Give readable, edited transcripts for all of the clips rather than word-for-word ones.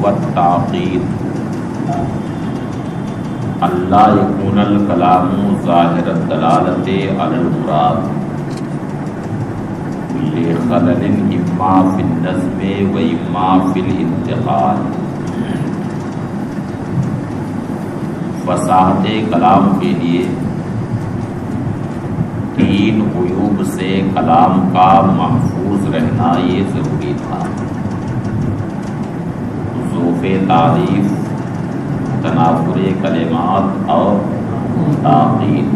والتعقید اللہ یکون الکلام ظاہر الدلالۃ علی المراد لخلل اما فی النظم و اما فی الانتقال۔ فصاحت کلام کے لیے تین عیوب سے کلام کا محفوظ رہنا یہ ضروری تھا: ظروف تعریف، تنافر کلمات اور تعقید۔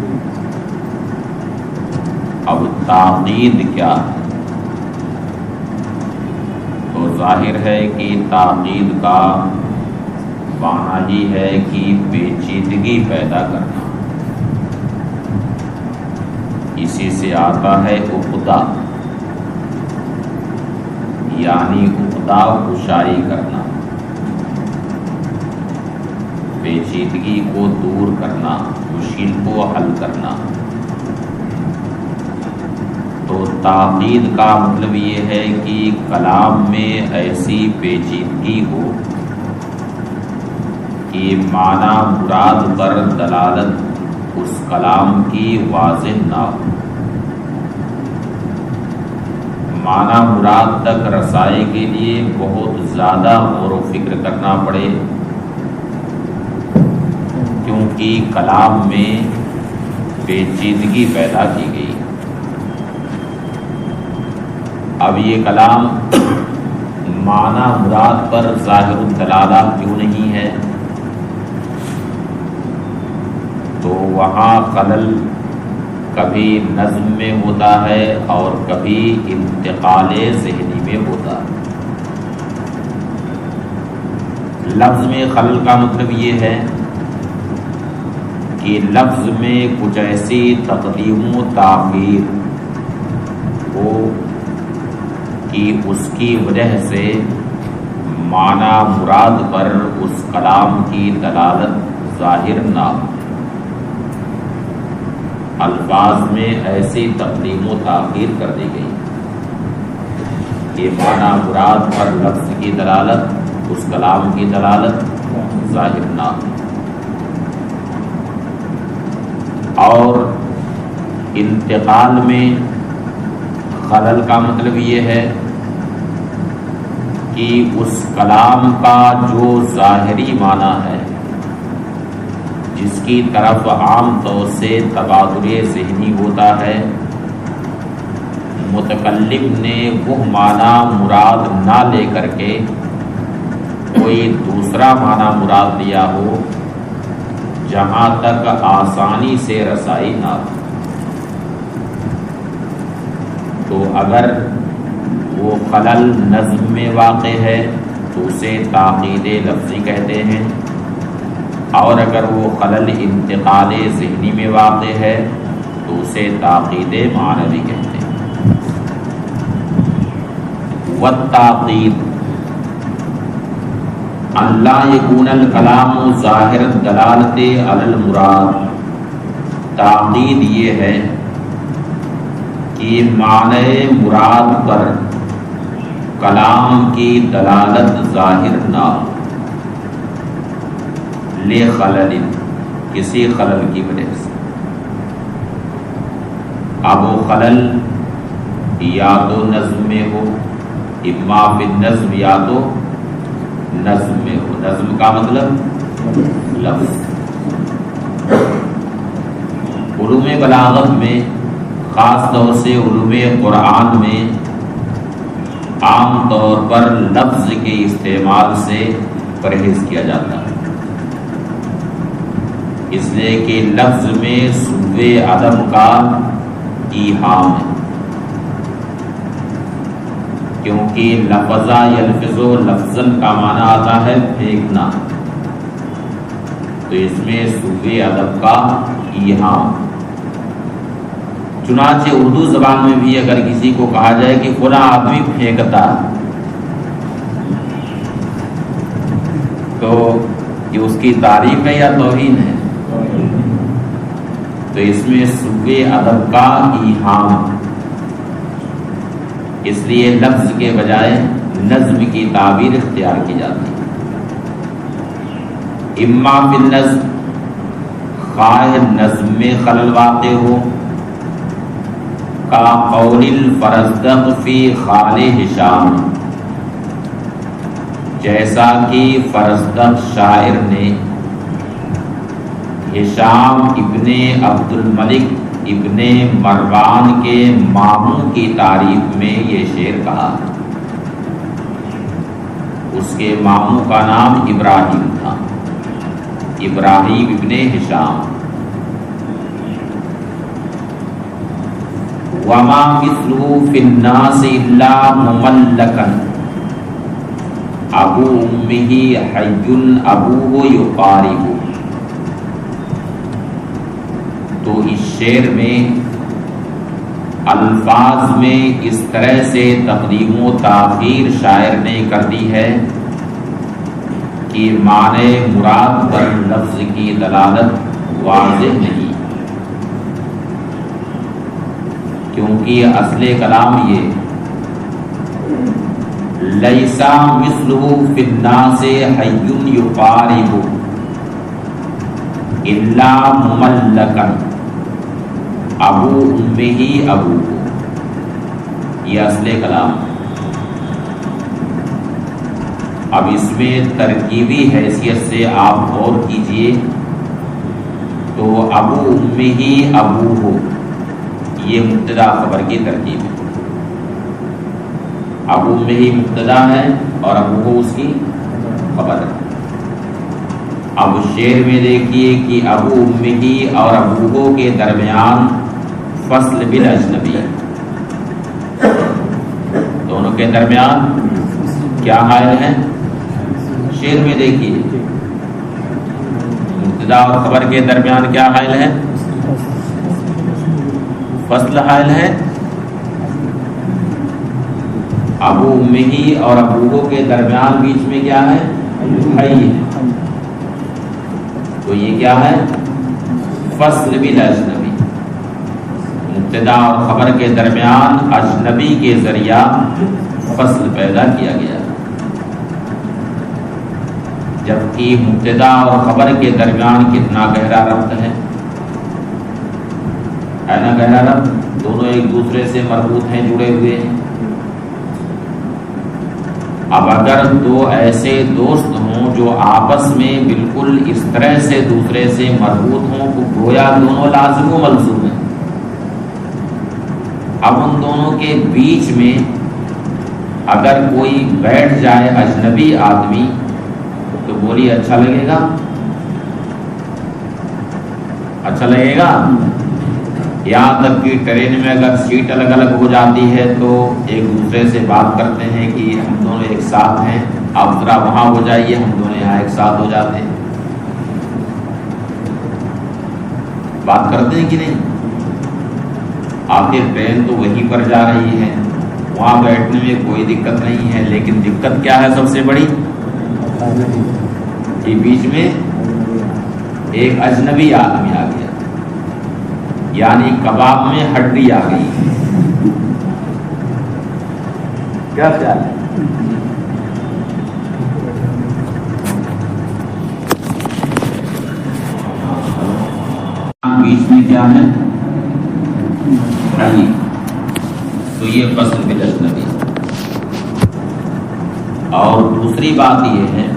اب تعقید کیا ہے؟ تو ظاہر ہے کہ تعقید کا معنی ہی ہے کہ پیچیدگی پیدا کرنا، اسی سے آتا ہے عقدہ، یعنی عقدہ کشائی کرنا، پیچیدگی کو دور کرنا، مشکل کو حل کرنا۔ تو تعقید کا مطلب یہ ہے کہ کلام میں ایسی پیچیدگی ہو کہ معنی مراد پر دلالت اس کلام کی واضح نہ ہو، معنی مراد تک رسائی کے لیے بہت زیادہ غور و فکر کرنا پڑے، کیونکہ کلام میں پیچیدگی پیدا کی گئی۔ اب یہ کلام معنی مراد پر ظاہر الدلالہ کیوں نہیں ہے؟ تو وہاں خلل کبھی نظم میں ہوتا ہے اور کبھی انتقال ذہنی میں ہوتا ہے۔ لفظ میں خلل کا مطلب یہ ہے کہ لفظ میں کچھ ایسی تقدیم و تاخیر ہو کہ اس کی وجہ سے معنی مراد پر اس کلام کی دلالت ظاہر نہ ہو۔ الفاظ میں ایسی تقدیم و تاخیر کر دی گئی کہ معنی مراد پر لفظ کی دلالت، اس کلام کی دلالت ظاہر نہ ہو۔ اور انتقال میں خلل کا مطلب یہ ہے کہ اس کلام کا جو ظاہری معنی ہے، جس کی طرف عام طور سے تبادل ذہنی ہوتا ہے، متکلم نے وہ معنی مراد نہ لے کر کے کوئی دوسرا معنی مراد لیا ہو جہاں تک آسانی سے رسائی نہ ہو، تو اگر وہ خلل نظم میں واقع ہے تو اسے تعقید لفظی کہتے ہیں، اور اگر وہ خلل انتقال ذہنی میں واقع ہے تو اسے تعقید معنوی کہتے ہیں۔ والتعقید اللہ یکون الکلام ظاہر الدلالۃ علی المراد۔ تعقید یہ ہے کہ معنی مراد پر کلام کی دلالت ظاہر نہ ہو، لے خلل، کسی خلل کی وجہ سے۔ اب وہ خلل یا تو نظم میں ہو، اما بالنظم، یا تو نظم میں ہو۔ نظم کا مطلب لفظ۔ علوم بلاغت میں، خاص طور سے علوم قرآن میں، عام طور پر لفظ کے استعمال سے پرہیز کیا جاتا ہے، اس لیے کہ لفظ میں سوء ادب کا ایہام ہے، کیونکہ لفظہ یلفظ لفظاً کا معنی آتا ہے پھینکنا، تو اس میں سوء ادب کا ایہام۔ چنانچہ اردو زبان میں بھی اگر کسی کو کہا جائے کہ فلاں آدمی پھینکتا، تو یہ اس کی تعریف ہے یا توہین ہے؟ تو اس میں سوء ادب کا ایہام، اس لیے لفظ کے بجائے نظم کی تعبیر اختیار کی جاتی ہے۔ اما فی النظم، خواہ نظم میں خلل واقع ہو، کا قول الفرزدق فی خال ہشام، جیسا کہ فرزدق شاعر نے ہشام ابن عبد الملک ابن مروان کے ماموں کی تعریف میں یہ شعر کہا۔ اس کے ماموں کا نام ابراہیم تھا، ابراہیم ابن ہشام۔ وما مثلہ فی الناس الا مملکا ابو امہ حی ابوہ یقارب۔ تو اس شعر میں الفاظ میں اس طرح سے تقدیم و تاخیر شاعر نے کر دی ہے کہ معنی مراد پر لفظ کی دلالت واضح نہیں، کیونکہ اصل کلام یہ لیسا مثلہ فی الناس حی یقارب الا مملکا ابو امہ ابو، یہ اصل کلام۔ اب اس میں ترکیبی حیثیت سے آپ غور کیجئے تو ابو امہ ابو ہو، یہ مبتدا خبر کی ترکیب ہے۔ ابو امہ مبتدا ہے اور ابو ہو اس کی خبر ہے۔ اب شعر میں دیکھیے کہ ابو امہ اور ابو ہو کے درمیان فصل بالاجنبی، دونوں کے درمیان کیا حائل ہے؟ شعر میں دیکھیے مبتدا اور خبر کے درمیان کیا حائل ہے؟ فصل حائل ہے۔ ابو امہ اور ابو ہو کے درمیان بیچ میں کیا ہے؟ حی ہے۔ تو یہ کیا ہے؟ فصل بالاجنبی، مبتدا اور خبر کے درمیان اجنبی کے ذریعہ فصل پیدا کیا گیا، جبکہ مبتدا اور خبر کے درمیان کتنا گہرا ربط ہے نا گہرا ربط، دونوں ایک دوسرے سے مربوط ہیں، جڑے ہوئے ہیں۔ اب اگر دو ایسے دوست ہوں جو آپس میں بالکل اس طرح سے دوسرے سے مربوط ہوں تو گویا دونوں لازم و ملزوم ہیں۔ اب ان دونوں کے بیچ میں اگر کوئی بیٹھ جائے اجنبی آدمی تو بولی اچھا لگے گا؟ اچھا لگے گا؟ یہاں تک کہ ٹرین میں اگر سیٹ الگ الگ ہو جاتی ہے تو ایک دوسرے سے بات کرتے ہیں کہ ہم دونوں ایک ساتھ ہیں، آپ ذرا وہاں ہو جائیے، ہم دونوں یہاں ایک ساتھ ہو جاتے ہیں۔ بات کرتے ہیں کہ نہیں؟ آخر ٹرین تو وہیں پر جا رہی ہے، وہاں بیٹھنے میں کوئی دقت نہیں ہے، لیکن دقت کیا ہے سب سے بڑی؟ کہ بیچ میں ایک اجنبی آدمی آ گیا، یعنی کباب میں ہڈی آ گئی۔ کیا خیال ہے؟ بیچ میں کیا ہے؟ ہڈی۔ تو یہ فصل بالاجنبی۔ اور دوسری بات یہ ہے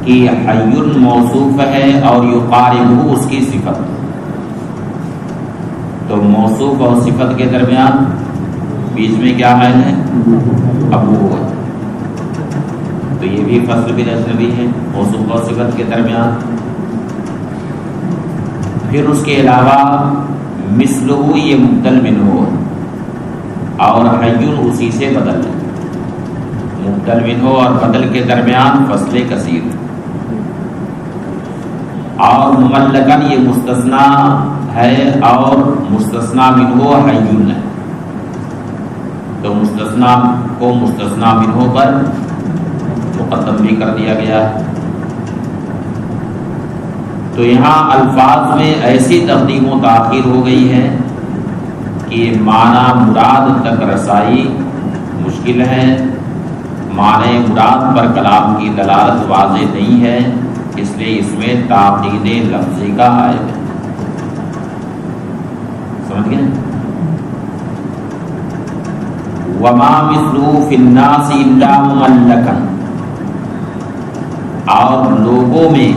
کہ حی موصوف ہے اور یقارب اس کی صفت، تو موصوف اور صفت کے درمیان بیچ میں کیا حائل ہے؟ ابو ہوا، تو یہ بھی فصل بالاجنبی ہے موصوف اور صفت کے درمیان۔ پھر اس کے علاوہ مثلہ یہ مبدل منہ اور حی اسی سے بدل ہے، مبدل منہ اور بدل کے درمیان فصل کثیر، اور مملکن یہ مستثنا ہے اور مستثنا منہ حیون ہے، تو مستثنا کو مستثنا منہ پر مقدم بھی کر دیا گیا ہے۔ تو یہاں الفاظ میں ایسی تقدیم و تاخیر ہو گئی ہے کہ معنی مراد تک رسائی مشکل ہے، معنی مراد پر کلام کی دلالت واضح نہیں ہے، اس لیے اس میں تاکید لفظی کا عائد ہے. سمجھ گئے؟ وما مثلہ فی الناس الا مملکا، اور لوگوں میں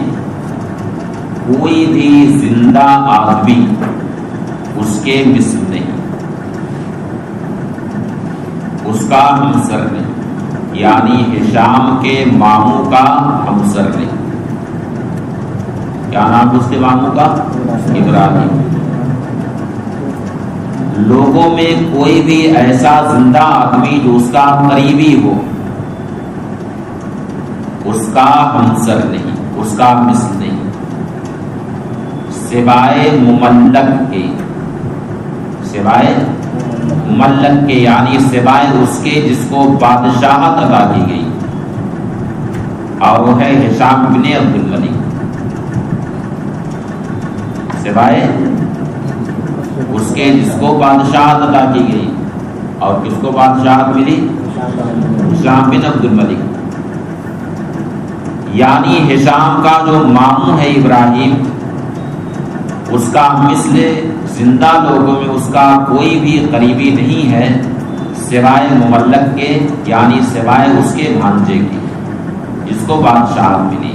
کوئی بھی زندہ آدمی اس کے مثل نہیں، اس کا ہمسر نہیں، یعنی ہشام کے ماموں کا ہمسر نہیں. کیا نام اس کے ماموں کا؟ ابراہیم. لوگوں میں کوئی بھی ایسا زندہ آدمی جو اس کا قریبی ہو، اس کا ہمسر نہیں، اس کا مثل نہیں، سوائے مملک کے، سوائے مملک کے یعنی سوائے اس کے جس کو بادشاہت عطا کی گئی، اور وہ ہے ہشام بن عبد الملک. سوائے اس کے جس کو بادشاہت عطا کی گئی، اور کس کو بادشاہت ملی؟ ہشام بن عبد الملک. یعنی ہشام کا جو ماموں ہے ابراہیم، اس کا مثل زندہ لوگوں میں اس کا کوئی بھی قریبی نہیں ہے سوائے مملک کے، یعنی سوائے اس کے بھانجے کی جس کو بادشاہت ملی.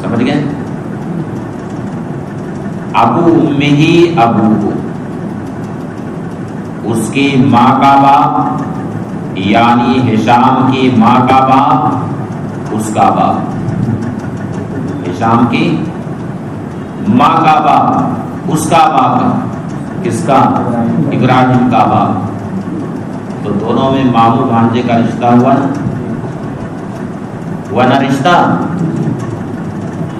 سمجھ گئے؟ ابو امہ ابو، اس کی ماں کا باپ، یعنی ہشام کی ماں کا باپ اس کا باپ، ہشام کی ماں کا باپ اس کا باپ، کس کا؟ ابراہیم کا باپ. تو دونوں میں ماموں بھانجے کا رشتہ ہوا نا رشتہ،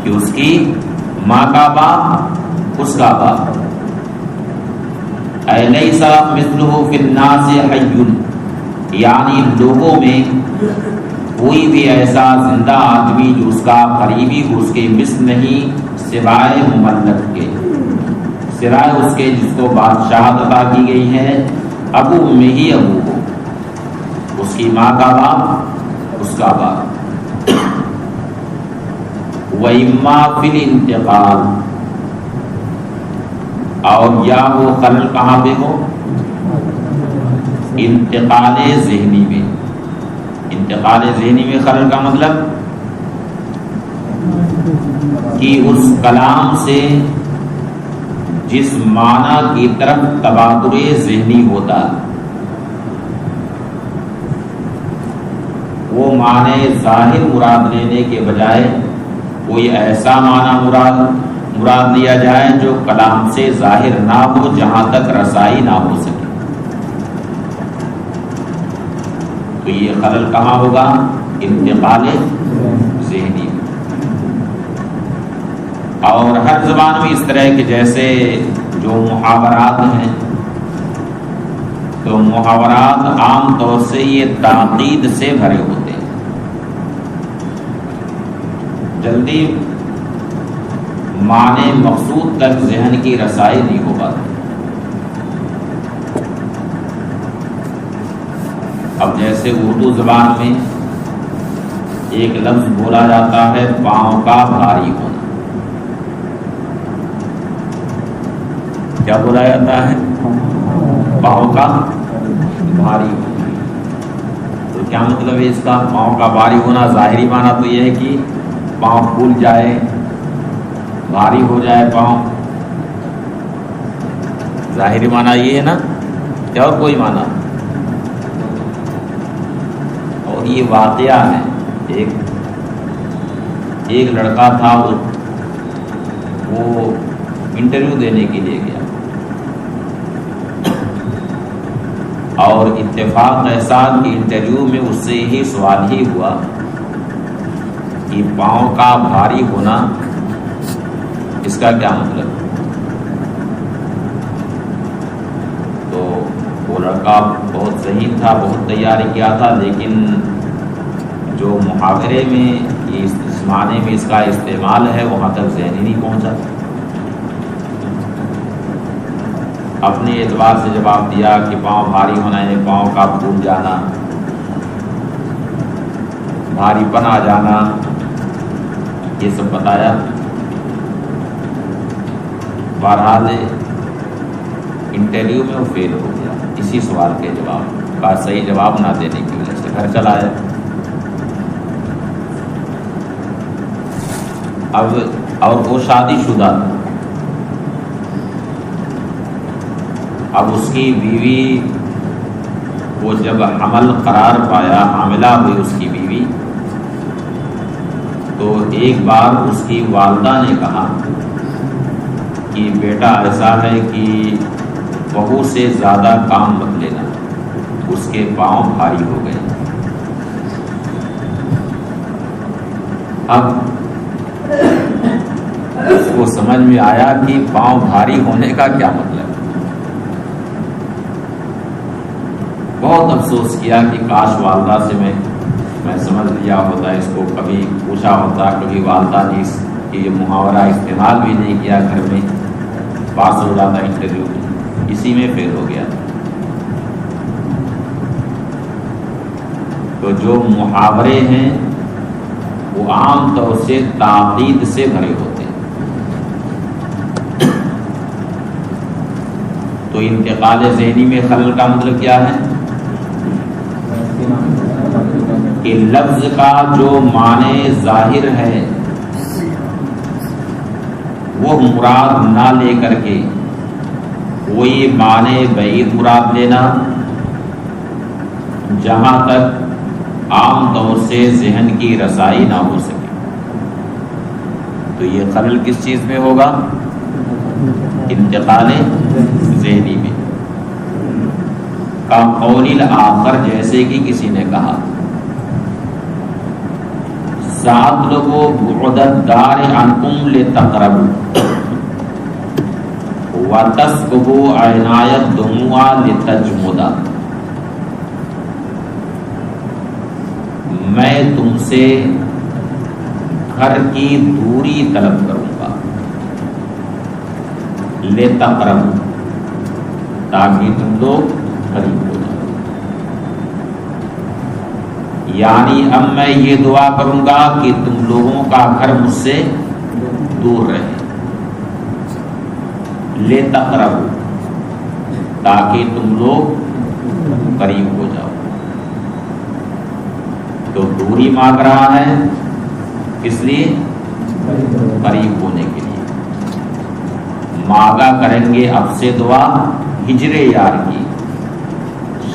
کہ اس کی ماں کا باپ اس کا باپ. الیس مثلہ فی الناس حی، یعنی لوگوں میں کوئی بھی ایسا زندہ آدمی جو اس کا قریبی ہو اس کے مثل نہیں سوائے مملک کے، سوائے اس کے جس کو بادشاہت عطا کی گئی ہے. ابو امہ ابو کو، اس کی ماں کا باپ اس کا باپ. وَإِمَّا فِي الْانْتِقَالِ، اور یا وہ خلل کہاں پہ ہو؟ انتقال ذہنی میں. انتقال ذہنی میں خلل کا مطلب کہ اس کلام سے جس معنی کی طرف تبادر ذہنی ہوتا وہ معنی ظاہر مراد لینے کے بجائے کوئی ایسا معنی مراد لیا جائے جو کلام سے ظاہر نہ ہو، جہاں تک رسائی نہ ہو سکے. تو یہ خلل کہاں ہوگا؟ انتقال ذہنی. اور ہر زبان میں اس طرح کے جیسے جو محاورات ہیں، تو محاورات عام طور سے یہ تاکید سے بھرے ہوتے ہیں، جلدی معنی مقصود تک ذہن کی رسائی نہیں ہو پاتی. اب جیسے اردو زبان میں ایک لفظ بولا جاتا ہے پاؤں کا بھاری ہونا. کیا بولا جاتا ہے؟ پاؤں کا بھاری ہونا. تو کیا مطلب ہے اس کا؟ پاؤں کا بھاری ہونا ظاہری معنی تو یہ ہے کہ پاؤں پھول جائے، بھاری ہو جائے پاؤں. ظاہری معنی یہ ہے نا، کیا اور کوئی معنی؟ اور یہ واقعہ ہے، ایک لڑکا تھا، وہ انٹرویو دینے کے لیے گیا، اور اتفاق ایسا کہ انٹرویو میں اس سے یہی سوال ہی ہوا کہ پاؤں کا بھاری ہونا اس کا کیا مطلب؟ تو وہ لڑکا بہت ذہین تھا، بہت تیاری کیا تھا، لیکن جو محاورے میں اس معنی میں اس کا استعمال ہے وہاں تک ذہن ہی نہیں پہنچا. اپنے اعتبار سے جواب دیا کہ پاؤں بھاری ہونا ہے، پاؤں کا پھول جانا، بھاری پن آ جانا، یہ سب بتایا۔ بہرحال انٹرویو میں وہ فیل ہو گیا اسی سوال کے جواب کا صحیح جواب نہ دینے کی وجہ سے، گھر چلا آیا۔ اب اور وہ شادی شدہ تھا، اب اس کی بیوی وہ جب حمل قرار پایا، حاملہ ہوئی اس کی بیوی، تو ایک بار اس کی والدہ نے کہا کہ بیٹا ایسا ہے کہ بہو سے زیادہ کام مت لینا، اس کے پاؤں بھاری ہو گئے۔ اب اس کو سمجھ میں آیا کہ پاؤں بھاری ہونے کا کیا مطلب ہے۔ بہت افسوس کیا کہ کاش والدہ سے میں سمجھ لیا ہوتا، اس کو کبھی پوچھا ہوتا، کبھی والدہ نے اس یہ محاورہ استعمال بھی نہیں کیا، گھر میں پاس ہو جاتا انٹرویو میں، اسی میں فیل ہو گیا۔ تو جو محاورے ہیں وہ عام طور سے تاکید سے بھرے ہوتے ہیں۔ تو انتقال ذہنی میں خلل کا مطلب کیا ہے کہ لفظ کا جو معنی ظاہر ہے وہ مراد نہ لے کر کے وہی معنی بعید مراد لینا، جہاں تک عام طور سے ذہن کی رسائی نہ ہو سکے۔ تو یہ خلل کس چیز میں ہوگا؟ انتقال ذہنی میں۔ کا قول آخر، جیسے کہ کسی نے کہا سات لوگوں بعدت دار عنکم لتقربوا وتسکبوا عنایت دموع لتجمدا، میں تم سے گھر کی دوری طلب کروں گا، لتقربوا تاکہ تم لوگ قریب ہو جاؤ، یعنی اب میں یہ دعا کروں گا کہ تم لوگوں کا گھر مجھ سے دور رہے، لتقربوا تاکہ تم لوگ قریب ہو جاؤ۔ تو دوری مانگ رہا ہے اس لیے قریب ہونے کے لیے مانگا کریں گے اب سے دعا ہجر یار کی،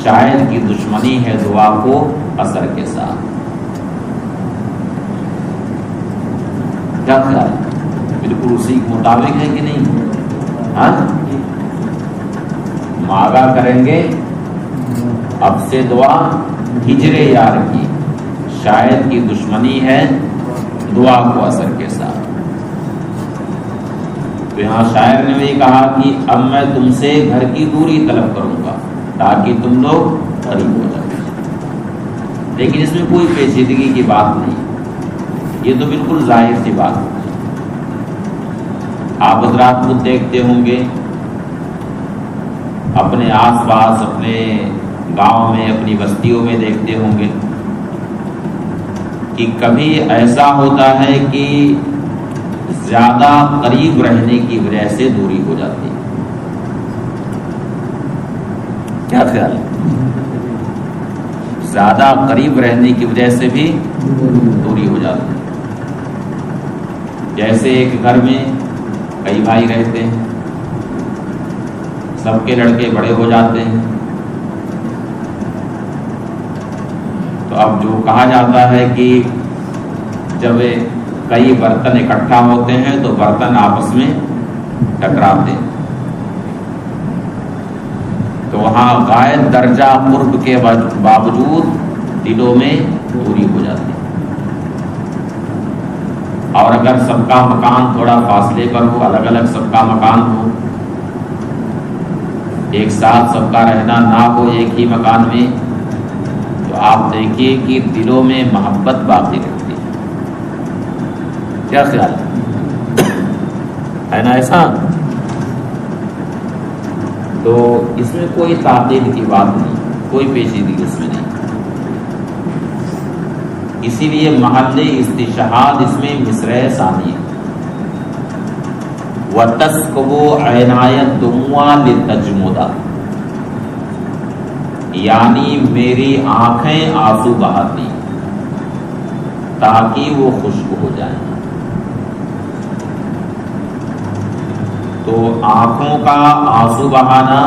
شاید کی دشمنی ہے دعا کو اثر کے ساتھ۔ کیا خیال بالکل اسی کے مطابق ہے کہ نہیں؟ ہاں، مانگا کریں گے اب سے دعا ہجر یار کی، شاید کی دشمنی ہے دعا کو اثر کے ساتھ۔ تو یہاں شاعر نے بھی کہا کہ اب میں تم سے گھر کی دوری طلب کروں گا تاکہ تم لوگ قریب ہو جاؤ، لیکن اس میں کوئی پیچیدگی کی بات نہیں، یہ تو بالکل ظاہر سی بات ہے۔ آپ حضرات خود دیکھتے ہوں گے اپنے آس پاس، اپنے گاؤں میں، اپنی بستیوں میں دیکھتے ہوں گے کہ کبھی ایسا ہوتا ہے کہ زیادہ قریب رہنے کی وجہ سے دوری ہو جاتی ہے۔ کیا خیال ہے؟ زیادہ قریب رہنے کی وجہ سے بھی دوری ہو جاتی ہے۔ جیسے ایک گھر میں کئی بھائی رہتے ہیں، سب کے لڑکے بڑے ہو جاتے ہیں، تو اب جو کہا جاتا ہے کہ جب کئی برتن اکٹھا ہوتے ہیں تو برتن آپس میں ٹکراتے ہیں، تو وہاں غائب درجہ قرب کے باوجود دلوں میں دوری ہو جاتی ہے۔ اور اگر سب کا مکان تھوڑا فاصلے پر ہو، الگ الگ سب کا مکان ہو، ایک ساتھ سب کا رہنا نہ ہو ایک ہی مکان میں، تو آپ دیکھیے کہ دلوں میں محبت باقی رہتی ہے۔ کیا خیال ہے نا ایسا؟ تو اس میں کوئی تعطیل کی بات نہیں، کوئی پیچیدگی اس میں نہیں۔ اسی لیے محل استشہاد اس میں مصرع ثانی ہے. وَتَسْكُبُ عَيْنَايَ الدُّمُوعَ لِتَجْمُدَ، یعنی میری آنکھیں آنسو بہاتی تاکہ وہ خشک ہو جائیں. تو آنکھوں کا آنسو بہانا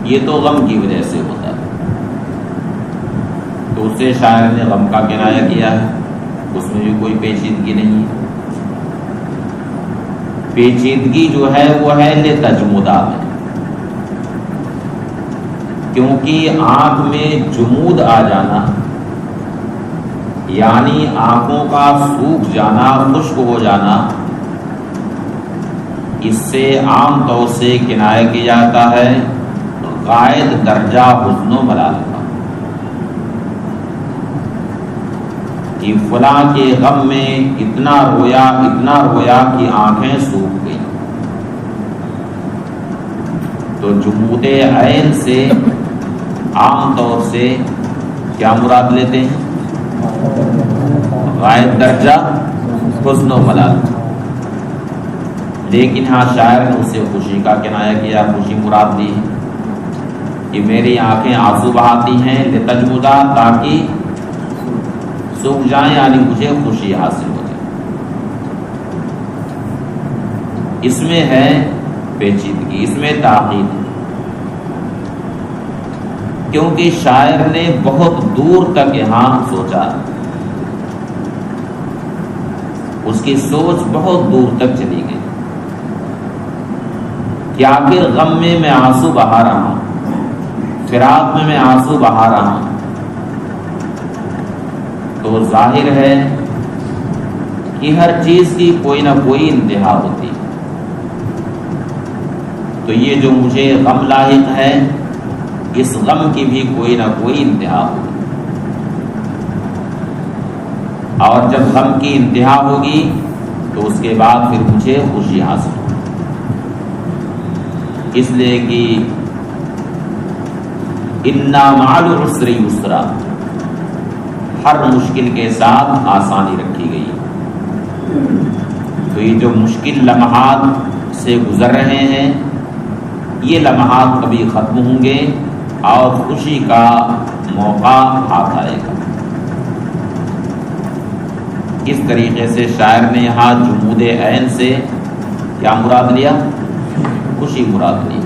یہ تو غم کی وجہ سے ہوتا ہے، تو اس سے شاعر نے غم کا کنایہ کیا ہے، اس میں بھی کوئی پیچیدگی نہیں ہے. پیچیدگی جو ہے وہ ہے لتجمدہ میں، کیونکہ آنکھ میں جمود آ جانا یعنی آنکھوں کا سوکھ جانا، خشک ہو جانا، اس سے عام طور سے کنایہ کیا جاتا ہے غائب درجہ حزن و ملال کا، کہ فلاں کے غم میں اتنا رویا کہ آنکھیں سوکھ گئی. تو جمود عین سے عام طور سے کیا مراد لیتے ہیں؟ غائب درجہ حزن و ملال. لیکن ہاں شاعر نے اسے خوشی کا کنایہ کیا، خوشی مراد دی کہ میری آنکھیں آنسو بہاتی ہیں لتجمدہ تاکہ سوکھ جائیں، یعنی مجھے خوشی حاصل ہو جائے. اس میں ہے پیچیدگی، اس میں تاخیر، کیونکہ شاعر نے بہت دور تک یہاں سوچا، اس کی سوچ بہت دور تک چلی گئی کہ آخر غم میں میں آنسو بہا رہا ہوں، فراق میں آنسو بہا رہا ہوں، تو ظاہر ہے کہ ہر چیز کی کوئی نہ کوئی انتہا ہوتی ہے. تو یہ جو مجھے غم لاحق ہے، اس غم کی بھی کوئی نہ کوئی انتہا ہوگی، اور جب غم کی انتہا ہوگی تو اس کے بعد پھر مجھے خوشی حاصل ہوگی. اس لیے کہ اِنَّ مَعَ الْعُسْرِ یُسْرًا، ہر مشکل کے ساتھ آسانی رکھی گئی. تو یہ جو مشکل لمحات سے گزر رہے ہیں، یہ لمحات کبھی ختم ہوں گے اور خوشی کا موقع ہاتھ آئے گا. اس طریقے سے شاعر نے یہاں جمود عین سے کیا مراد لیا؟ خوشی مراد لی.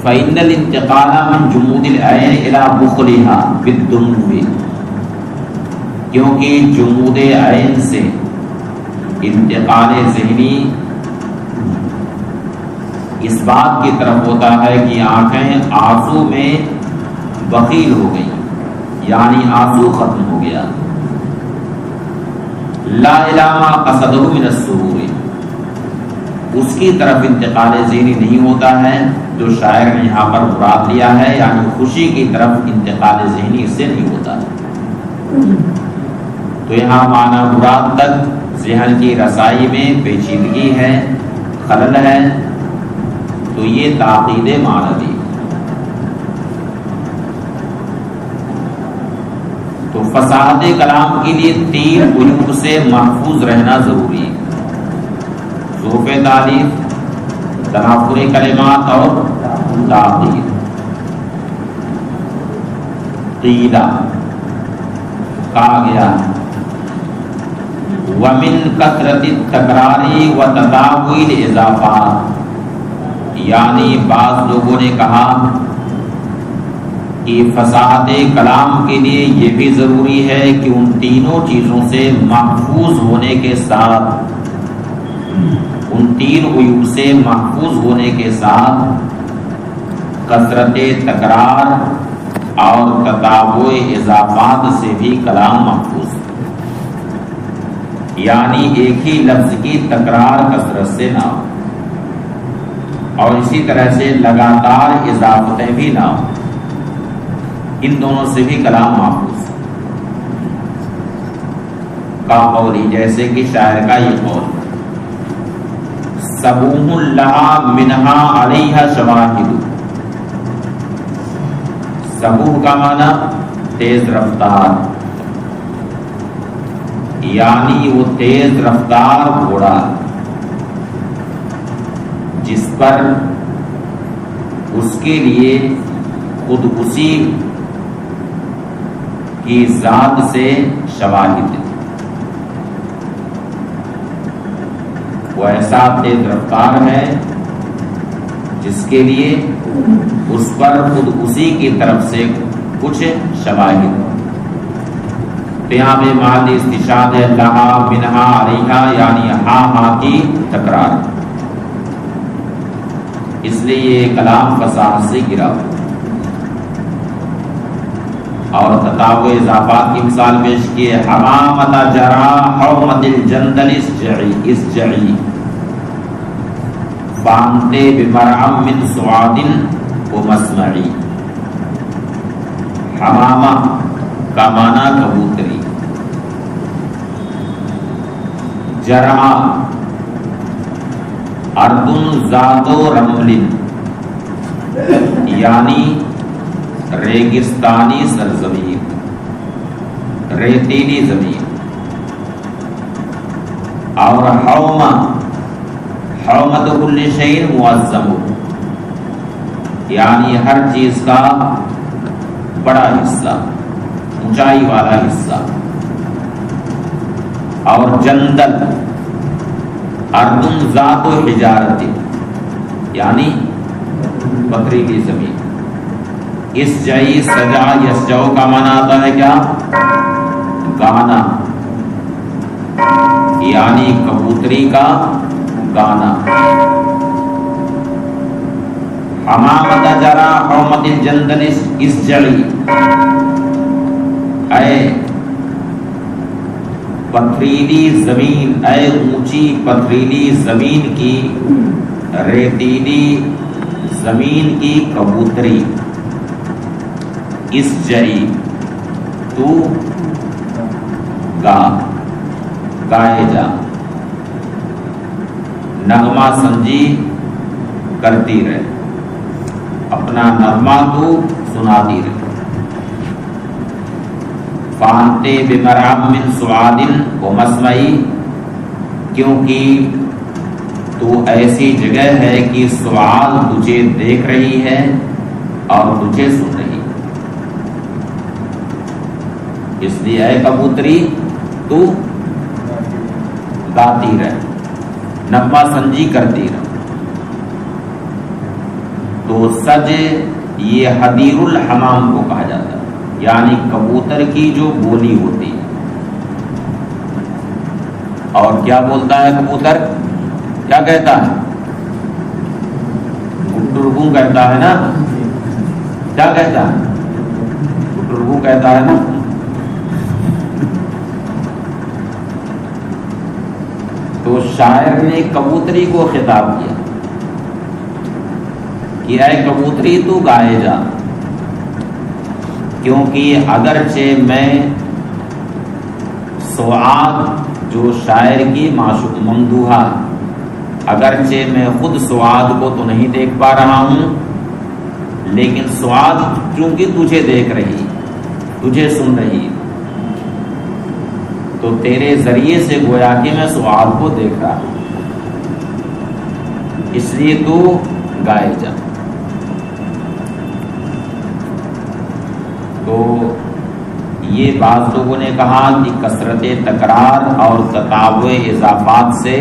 فَإِنَّ الْإِنْتِقَالَ مِنْ جُمُودِ الْعَيْنِ إِلَى بُخْلِهَا بِالدُّمُوِ، کیونکہ جمود عین سے انتقال ذہنی اس بات کی طرف ہوتا ہے کہ آنکھیں آنسو میں بخیل ہو گئی، یعنی آنسو ختم ہو گیا. لا الی ما قصدہ من السرور، اس کی طرف انتقال ذہنی نہیں ہوتا ہے جو شاعر نے یہاں پر مراد لیا ہے، یعنی خوشی کی طرف انتقال ذہنی اس سے نہیں ہوتا. تو یہاں معنی مراد تک ذہن کی رسائی میں پیچیدگی ہے، خلل ہے، تو یہ تاقید معنوی. تو فصاحت کلام کے لیے 3 عیوب سے محفوظ رہنا ضروری ہے: ظروف تعلیف، تنافر کلمات اور تاخیر. قیلا کہا گیا وَمِن کثرت التکرار وتتابع الاضافات، یعنی بعض لوگوں نے کہا کہ فصاحت کلام کے لیے یہ بھی ضروری ہے کہ ان تینوں چیزوں سے محفوظ ہونے کے ساتھ، ان 3 عیوب سے محفوظ ہونے کے ساتھ کثرت تکرار اور تتابع اضافات سے بھی کلام محفوظ، یعنی ایک ہی لفظ کی تکرار کثرت سے نہ ہو، اور اسی طرح سے لگاتار اضافتیں بھی نہ ہو، ان دونوں سے بھی کلام محفوظ. کا قولی، جیسے کہ شاعر کا یہ قول صبوح لہا منہا علیہا شواہد. صبوح کا معنی تیز رفتار، یعنی وہ تیز رفتار گھوڑا جس پر اس کے لیے خود اسی کی ذات سے شواہد، وہ ایسا تیز رفتار ہے جس کے لیے اس پر خود اسی کی طرف سے کچھ شواہد۔ قیام مال استشاد لہا منہا علیہا، یعنی ہاں کی تکرار، اس لیے یہ کلام فصاحت سے گرا ہوا۔ اور تتابع اضافات کی مثال پیش کی ہے، حمامت جرا حومت الجندل اسجعی فانتے بمرعم من سعاد و مسمعی۔ حمامہ کا معنی کبوتری، جرعا اردن ذات و رمل، یعنی ریگستانی سرزمین، ریتیلی زمین۔ اور حومہ، حومت کل شیء معظم، یعنی ہر چیز کا بڑا حصہ، اونچائی والا حصہ۔ اور جندل اردن ذات و حجارت، یعنی پتھریلی زمین۔ اس جئی سجا یسجو کا معنی آتا ہے کیا؟ گانا، یعنی کبوتری کا گانا۔ حمامت جرا حومت الجندل اسجعی، اے پتھریلی زمین، اے اونچی پتھریلی زمین کی، ریتیلی زمین کی کبوتری، اس جئی تو گائے جا، نغمہ سنجی کرتی رہے، اپنا نغمہ تو سناتی رہے۔ فانتے بمرعم من سعاد و مسمعی، کیونکہ تو ایسی جگہ ہے کہ سعاد تجھے دیکھ رہی ہے اور تجھے سن رہی ہے، اس لیے اے کبوتری تو گاتی رہ، نغمہ سنجی کرتی رہ۔ تو سج یہ حدیر الحمام کو کہا جاتا ہے، یعنی کبوتر کی جو بولی ہوتی ہے۔ اور کیا بولتا ہے کبوتر؟ کیا کہتا ہے؟ گٹرگو کہتا ہے نا، کیا کہتا ہے؟ گٹرگو کہتا ہے نا۔ تو شاعر نے کبوتری کو خطاب کیا کہ اے کبوتری تو گائے جا، کیونکہ اگرچہ میں سعاد جو شاعر کی معشوق ممدوحہ، اگرچہ میں خود سعاد کو تو نہیں دیکھ پا رہا ہوں، لیکن سعاد چونکہ تجھے دیکھ رہی، تجھے سن رہی، تو تیرے ذریعے سے گویا کہ میں سعاد کو دیکھ رہا ہوں، اس لیے تو گائے جا۔ تو یہ بعض لوگوں نے کہا کہ کثرت تکرار اور تتابع اضافات سے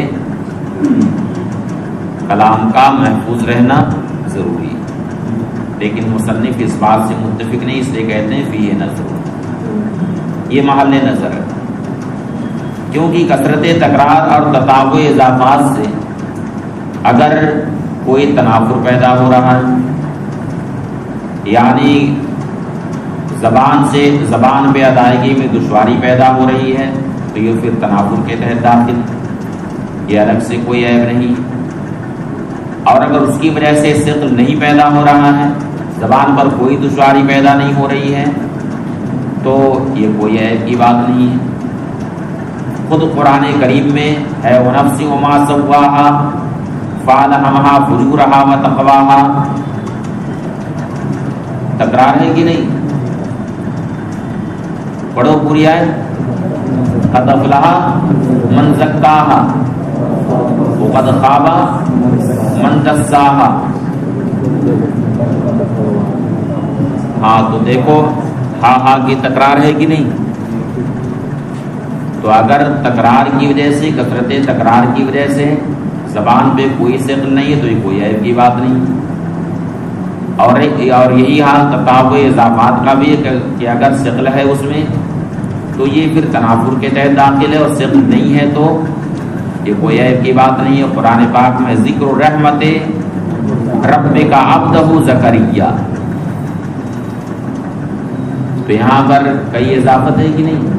کلام کا محفوظ رہنا ضروری ہے، لیکن مصنف اس بات سے متفق نہیں، اس لیے کہتے ہیں فیہ نظر، یہ محل نظر ہے، کیونکہ کثرت تکرار اور تتابع اضافات سے اگر کوئی تنافر پیدا ہو رہا ہے، یعنی زبان پہ ادائیگی میں دشواری پیدا ہو رہی ہے، تو یہ پھر تنافر کے تحت داخل، یہ الگ سے کوئی عیب نہیں۔ اور اگر اس کی وجہ سے ثقل نہیں پیدا ہو رہا ہے، زبان پر کوئی دشواری پیدا نہیں ہو رہی ہے، تو یہ کوئی عیب کی بات نہیں ہے۔ خود قرآن کریم میں ہے وَنَفْسٍ وَمَا سَوَّاهَا فَأَلْهَمَهَا فُجُورَهَا وَتَقْوَاهَا، تکرار ہے کہ نہیں؟ پڑھو پوری آیت. قد افلح من زکاہا وقد خاب من دساہا. ہاں تو دیکھو ہا کی تکرار ہے کہ نہیں؟ تو اگر تکرار کی وجہ سے، کثرت تکرار کی وجہ سے زبان پہ کوئی ثقل نہیں ہے تو یہ کوئی عیب کی بات نہیں. اور یہی حال تطابق اضافات کا بھی ہے کہ اگر ثقل ہے اس میں تو یہ پھر تنافر کے تحت داخل ہے، اور ثقل نہیں ہے تو یہ کوئی عیب کی بات نہیں ہے. قرآن پاک میں ذکر رحمت ربک عبدہ زکریا، تو یہاں پر کئی اضافت ہے کہ نہیں؟